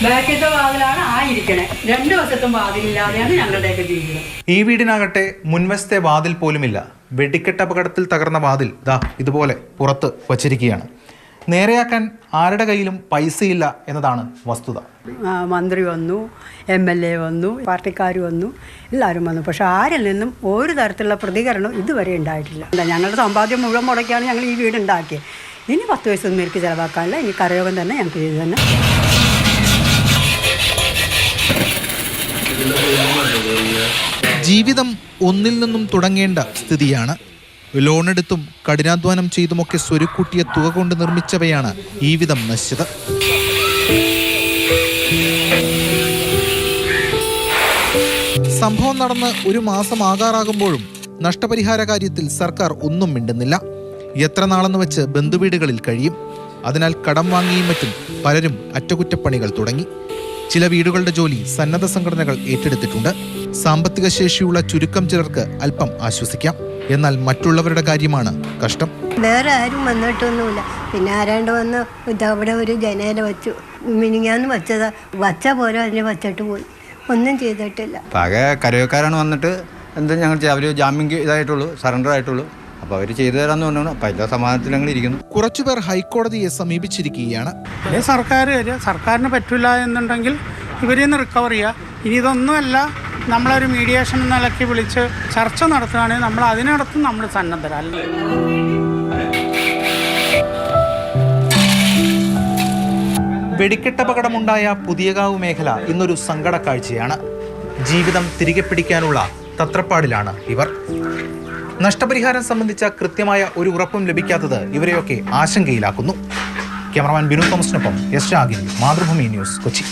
ബാക്കിലത്തെ വാതിലാണ് ആയിരിക്കണേ. 2 വശത്തും വാതിലില്ലാതെയാണ് ഞങ്ങളുടെയൊക്കെ ജീവിതം. ഈ വീടിനാകട്ടെ മുൻവശത്തെ വാതിൽ പോലുമില്ല. വെടിക്കെട്ട് അപകടത്തിൽ തകർന്ന വാതിൽ ദാ ഇതുപോലെ പുറത്ത് വച്ചിരിക്കുകയാണ്. നേരെയാക്കാൻ ആരുടെ കയ്യിലും പൈസയില്ല എന്നതാണ് വസ്തുത. മന്ത്രി വന്നു, MLA വന്നു, പാർട്ടിക്കാർ വന്നു, എല്ലാവരും വന്നു. പക്ഷെ ആരിൽ നിന്നും ഒരു തരത്തിലുള്ള പ്രതികരണം ഇതുവരെ ഉണ്ടായിട്ടില്ല. ഞങ്ങളുടെ സമ്പാദ്യം മുഴുവൻ മുടക്കിയാണ് ഞങ്ങൾ ഈ വീടുണ്ടാക്കിയത്. ഇനി 10 വയസ്സൊന്നും എനിക്ക് ചിലവാക്കാനില്ല. ഇനി കരയോഗം തന്നെ ഞങ്ങൾക്ക് ചെയ്ത് തന്നെ. ജീവിതം ഒന്നിൽ നിന്നും തുടങ്ങേണ്ട സ്ഥിതിയാണ്. ലോണെടുത്തും കഠിനാധ്വാനം ചെയ്തുമൊക്കെ സ്വരുക്കൂട്ടിയ തുക കൊണ്ട് നിർമ്മിച്ചവയാണ് ഈ വിധം നശിച്ചത്. സംഭവം നടന്ന് 1 മാസം ആകാറാകുമ്പോഴും നഷ്ടപരിഹാര കാര്യത്തിൽ സർക്കാർ ഒന്നും മിണ്ടുന്നില്ല. എത്ര നാളെന്ന് വെച്ച് ബന്ധുവീടുകളിൽ കഴിയും. അതിനാൽ കടം വാങ്ങിയും മറ്റും പലരും അറ്റകുറ്റപ്പണികൾ തുടങ്ങി. ചില വീടുകളുടെ ജോലി സന്നദ്ധ സംഘടനകൾ ഏറ്റെടുത്തിട്ടുണ്ട്. സാമ്പത്തിക ശേഷിയുള്ള ചുരുക്കം ചിലർക്ക് അല്പം ആശ്വസിക്കാം. എന്നാൽ മറ്റുള്ളവരുടെ കാര്യമാണ് കഷ്ടം. വേറെ ആരും വന്നിട്ടൊന്നുമില്ല. പിന്നെ ആരാണ്ട് വന്ന് ഇതവിടെ ഒരു ജനേല വെച്ചു. മിനിങ്ങാന്ന് വച്ച പോലെ അതിനെ വച്ചിട്ട് പോയി. ഒന്നും ചെയ്തിട്ടില്ല. ആകെ കരയോക്കാരാണ് വന്നിട്ട് എന്താ ഞങ്ങൾ അവർ ജാമ്യം ഇതായിട്ടുള്ളൂ, സറണ്ടർ ആയിട്ടുള്ളൂ. അപ്പോൾ അവർ ചെയ്തു തരാമെന്ന് പറഞ്ഞാൽ അപ്പോൾ എല്ലാ സമാധാനത്തിൽ ഞങ്ങൾ ഇരിക്കുന്നു. കുറച്ചുപേർ ഹൈക്കോടതിയെ സമീപിച്ചിരിക്കുകയാണ്. സർക്കാരിന് പറ്റില്ല എന്നുണ്ടെങ്കിൽ ഇവരിൽ നിന്ന് റിക്കവർ ചെയ്യുക. ഇനി ഇതൊന്നുമല്ല, നമ്മളൊരു മീഡിയേഷൻ എന്ന നിലയ്ക്ക് വിളിച്ച് ചർച്ച നടത്തുകയാണെങ്കിൽ നമ്മൾ അതിനടുത്തും നമ്മൾ സന്നദ്ധരല്ല. വെടിക്കെട്ടപകടമുണ്ടായ പുതിയകാവ് മേഖല ഇന്നൊരു സങ്കട കാഴ്ചയാണ്. ജീവിതം തിരികെ പിടിക്കാനുള്ള തത്രപ്പാടിലാണ് ഇവർ. നഷ്ടപരിഹാരം സംബന്ധിച്ച കൃത്യമായ ഒരു ഉറപ്പും ലഭിക്കാത്തത് ഇവരെയൊക്കെ ആശങ്കയിലാക്കുന്നു. ക്യാമറമാൻ ബിനു തോമസിനൊപ്പം എസ് രാഗിൻ, മാതൃഭൂമി ന്യൂസ്, കൊച്ചി.